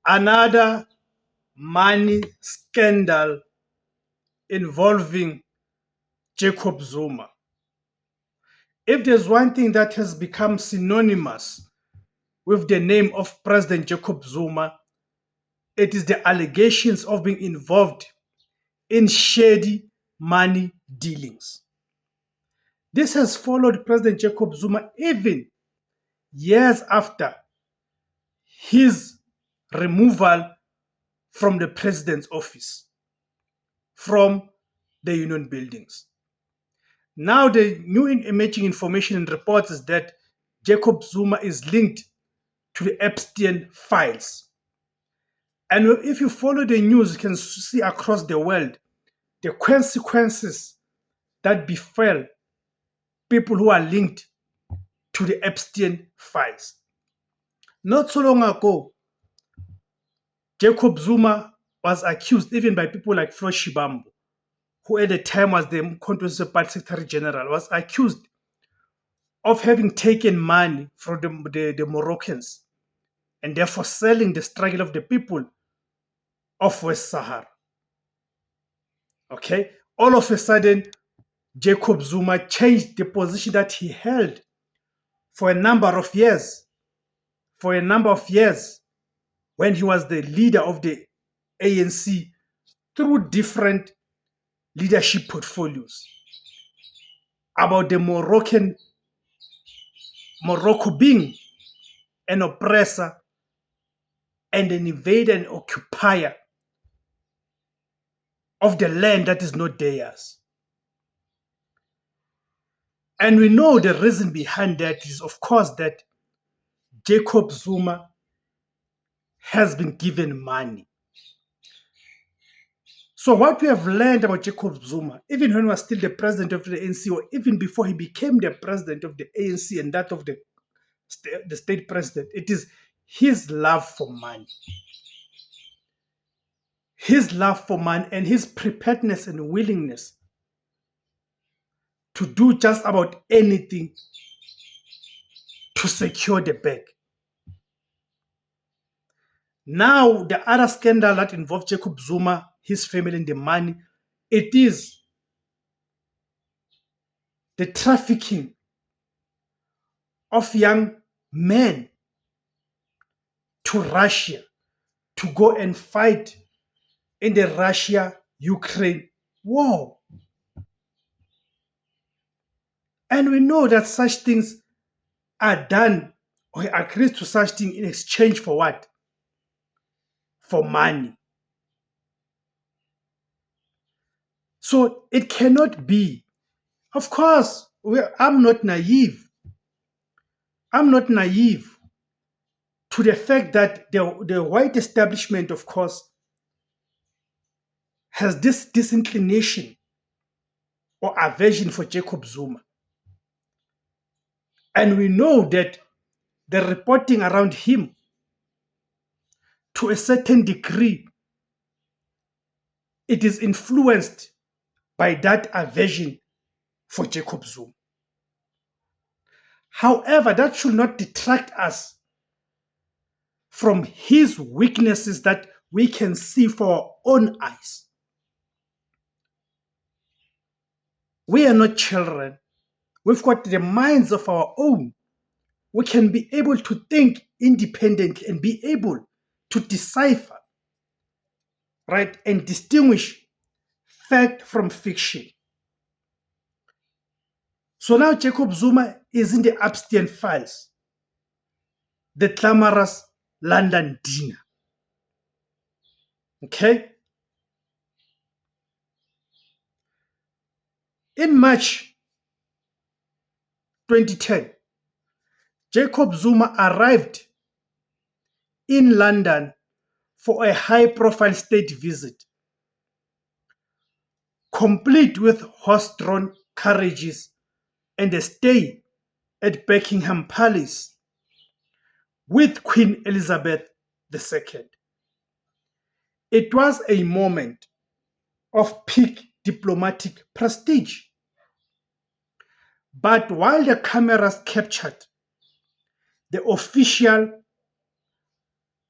Another money scandal involving Jacob Zuma. If there's one thing that has become synonymous with the name of President Jacob Zuma, it is the allegations of being involved in shady money dealings. This has followed President Jacob Zuma even years after his removal from the president's office, from the union buildings. Now, the new emerging information and reports is that Jacob Zuma is linked to the Epstein files. And if you follow the news, you can see across the world the consequences that befell people who are linked to the Epstein files. Not so long ago, Jacob Zuma was accused, even by people like Flo Shibambo, who at the time was the Constitutional Party Secretary General, was accused of having taken money from the Moroccans and therefore selling the struggle of the people of West Sahara. Okay? All of a sudden, Jacob Zuma changed the position that he held for a number of years. For a number of years, when he was the leader of the ANC through different leadership portfolios, about the Morocco being an oppressor and an invader and occupier of the land that is not theirs. And we know the reason behind that is, of course, that Jacob Zuma has been given money. So what we have learned about Jacob Zuma, even when he was still the president of the ANC, or even before he became the president of the ANC and that of the state president, it is his love for money. His love for money and his preparedness and willingness to do just about anything to secure the bag. Now, the other scandal that involved Jacob Zuma, his family, and the money, it is the trafficking of young men to Russia to go and fight in the Russia-Ukraine war. And we know that such things are done, or he agrees to such things in exchange for what? For money. So it cannot be. Of course, I'm not naive. I'm not naive to the fact that the white establishment, of course, has this disinclination or aversion for Jacob Zuma. And we know that the reporting around him, to a certain degree, it is influenced by that aversion for Jacob Zuma. However, that should not detract us from his weaknesses that we can see for our own eyes. We are not children. We've got the minds of our own. We can be able to think independently and be able to decipher, right, and distinguish fact from fiction. So now Jacob Zuma is in the Epstein files, the glamorous London dinner. Okay? In March 2010, Jacob Zuma arrived in London for a high-profile state visit, complete with horse-drawn carriages and a stay at Buckingham Palace with Queen Elizabeth II. It was a moment of peak diplomatic prestige. But while the cameras captured the official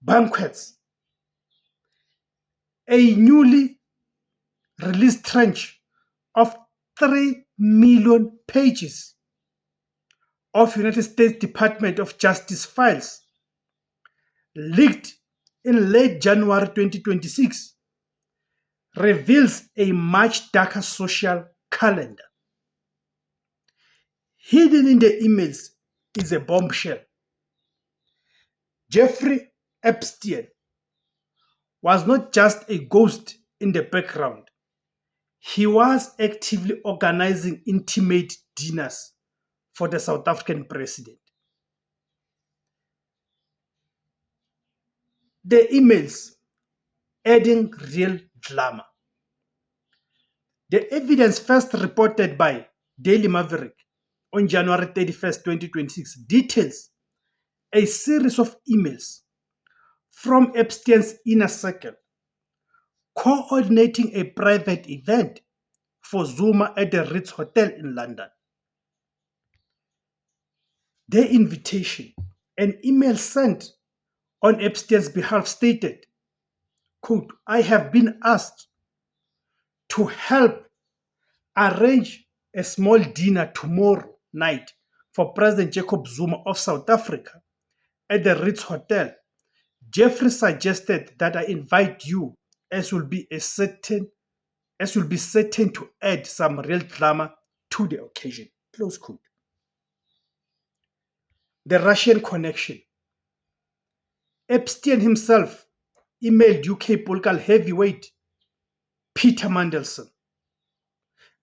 banquets A newly released tranche of 3 million pages of United States Department of Justice files leaked in late January 2026 reveals a much darker social calendar. Hidden in the emails is a bombshell. Jeffrey Epstein was not just a ghost in the background. He was actively organizing intimate dinners for the South African president. The emails adding real glamour. The evidence first reported by Daily Maverick on January 31st, 2026 details a series of emails from Epstein's inner circle coordinating a private event for Zuma at the Ritz Hotel in London. The invitation, an email sent on Epstein's behalf stated, quote, I have been asked to help arrange a small dinner tomorrow night for President Jacob Zuma of South Africa at the Ritz Hotel. Jeffrey suggested that I invite you as will be certain to add some real drama to the occasion. Close quote. The Russian connection. Epstein himself emailed UK political heavyweight Peter Mandelson,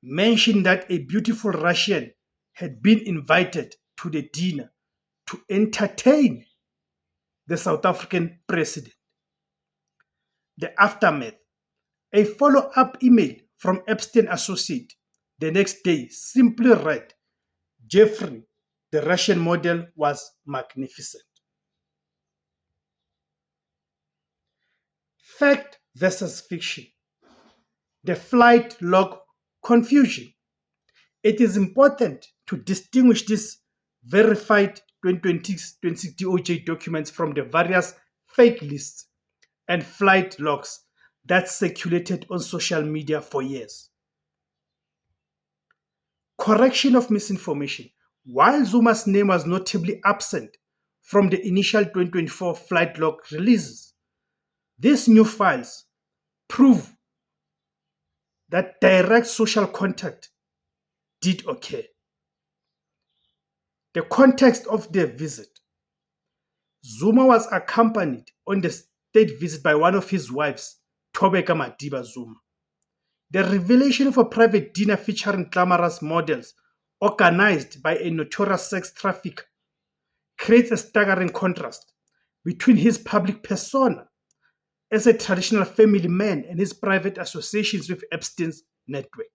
mentioned that a beautiful Russian had been invited to the dinner to entertain the South African president. The aftermath. A follow-up email from Epstein associate the next day simply read, Jeffrey, the Russian model was magnificent. Fact versus fiction. The flight log confusion. It is important to distinguish these verified 2026 DOJ documents from the various fake lists and flight logs that circulated on social media for years. Correction of misinformation. While Zuma's name was notably absent from the initial 2024 flight log releases, these new files prove that direct social contact did occur. The context of the visit. Zuma was accompanied on the state visit by one of his wives, Thobeka Madiba Zuma. The revelation of a private dinner featuring glamorous models organized by a notorious sex trafficker creates a staggering contrast between his public persona as a traditional family man and his private associations with Epstein's network.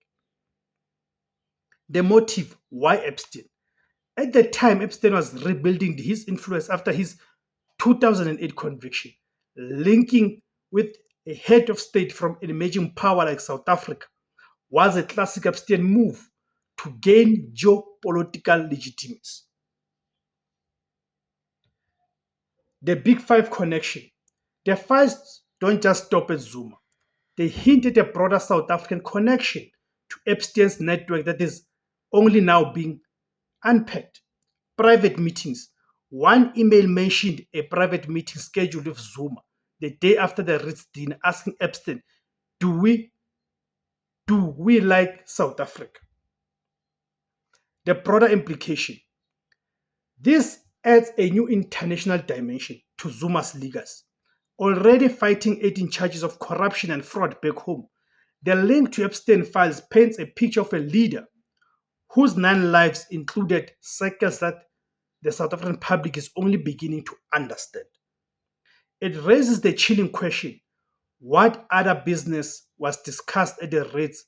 The motive, why Epstein? At the time, Epstein was rebuilding his influence after his 2008 conviction, linking with a head of state from an emerging power like South Africa was a classic Epstein move to gain geopolitical legitimacy. The Big Five connection. The files don't just stop at Zuma. They hint at a broader South African connection to Epstein's network that is only now being unpacked. Private meetings. One email mentioned a private meeting scheduled with Zuma the day after the Ritz dinner, asking Epstein, do we like South Africa? The broader implication. This adds a new international dimension to Zuma's legacy. Already fighting 18 charges of corruption and fraud back home, the link to Epstein files paints a picture of a leader whose 9 lives included cycles that the South African public is only beginning to understand. It raises the chilling question, what other business was discussed at the Ritz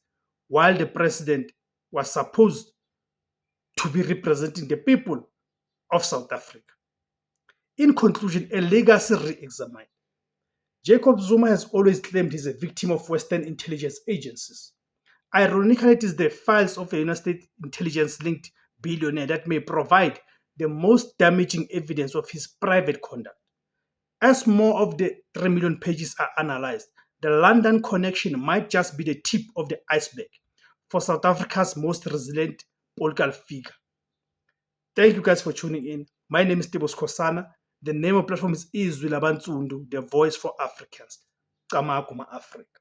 while the president was supposed to be representing the people of South Africa? In conclusion, a legacy re-examined. Jacob Zuma has always claimed he's a victim of Western intelligence agencies. Ironically, it is the files of a United States intelligence-linked billionaire that may provide the most damaging evidence of his private conduct. As more of the 3 million pages are analyzed, the London connection might just be the tip of the iceberg for South Africa's most resilient political figure. Thank you guys for tuning in. My name is Tibos Kosana. The name of the platform is Izwi Labansundu, the voice for Africans. Kamakuma Africa.